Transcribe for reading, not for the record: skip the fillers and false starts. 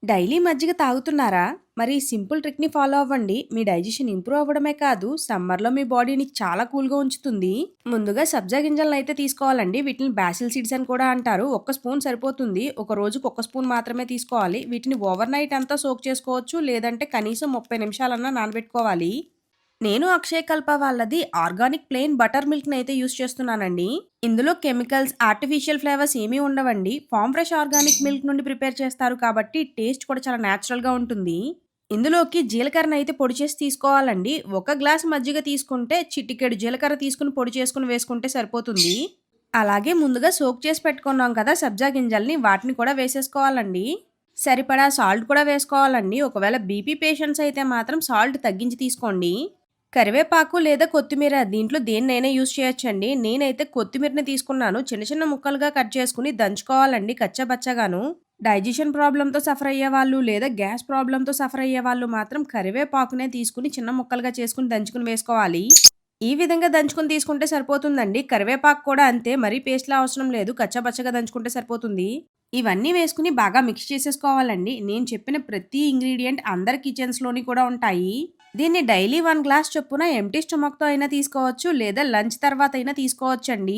Daily మజ్జిగ తాగుతున్నారా? మరి ఈ సింపుల్ ట్రిక్‌ని ఫాలో అవ్వండి. మీ డైజెషన్ ఇంప్రూవ్ అవ్వడమే కాదు, సమ్మర్‌లో మీ బాడీని చాలా కూల్‌గా ఉంచుతుంది. ముందుగా సబ్జా గింజలనైతే తీసుకోవాలండి. వీటిని బాసిల్ సీడ్స్ అని కూడా అంటారు. ఒక్క స్పూన్ సరిపోతుంది. ఒక రోజుకి ఒక్క స్పూన్ మాత్రమే తీసుకోవాలి. వీటిని ఓవర్ నైట్ అంతా సోక్ చేసుకోవచ్చు. లేదంటే కనీసం 30 నిమిషాలన్నా నానబెట్టుకోవాలి. నేను అక్షయ కల్ప వాళ్ళది ఆర్గానిక్ ప్లెయిన్ బటర్ మిల్క్‌నైతే యూజ్ చేస్తున్నానండి. ఇందులో కెమికల్స్, ఆర్టిఫిషియల్ ఫ్లేవర్స్ ఏమీ ఉండవండి. ఫార్మ్ ఫ్రెష్ ఆర్గానిక్ మిల్క్ నుండి ప్రిపేర్ చేస్తారు కాబట్టి టేస్ట్ కూడా చాలా నేచురల్‌గా ఉంటుంది. ఇందులోకి జీలకర్రనైతే పొడి చేసి తీసుకోవాలండి. ఒక గ్లాస్ మజ్జిగ తీసుకుంటే చిటికెడు జీలకర్ర తీసుకొని పొడి చేసుకొని వేసుకుంటే సరిపోతుంది. అలాగే ముందుగా సోక్ చేసి పెట్టుకున్నాం కదా సబ్జా గింజల్ని, వాటిని కూడా వేసేసుకోవాలండి. సరిపడా సాల్ట్ కూడా వేసుకోవాలండి. ఒకవేళ బీపీ పేషెంట్స్ అయితే మాత్రం సాల్ట్ తగ్గించి తీసుకోండి. కరివేపాకు లేదా కొత్తిమీర దీంట్లో దేన్నైనా యూజ్ చేయొచ్చండి. నేనైతే కొత్తిమీరని తీసుకున్నాను. చిన్న చిన్న ముక్కలుగా కట్ చేసుకొని దంచుకోవాలండి కచ్చాబచ్చాగాను. డైజెషన్ ప్రాబ్లమ్‌తో సఫర్ అయ్యేవాళ్ళు లేదా గ్యాస్ ప్రాబ్లమ్‌తో సఫర్ అయ్యేవాళ్ళు మాత్రం కరివేపాకునే తీసుకొని చిన్న ముక్కలుగా చేసుకొని దంచుకొని వేసుకోవాలి. ఈ విధంగా దంచుకొని తీసుకుంటే సరిపోతుందండి. కరివేపాకు కూడా అంతే, మరీ పేస్ట్‌లా అవసరం లేదు. కచ్చాబచ్చాగా దంచుకుంటే సరిపోతుంది. ఇవన్నీ వేసుకొని బాగా మిక్స్ చేసేసుకోవాలండి. నేను చెప్పిన ప్రతి ఇంగ్రీడియెంట్ అందరి కిచెన్స్‌లోని కూడా ఉంటాయి. దీన్ని డైలీ 1 గ్లాస్ చొప్పున ఎంప్టీ స్టమక్‌తో అయినా తీసుకోవచ్చు. లేదా లంచ్ తర్వాత అయినా తీసుకోవచ్చండి.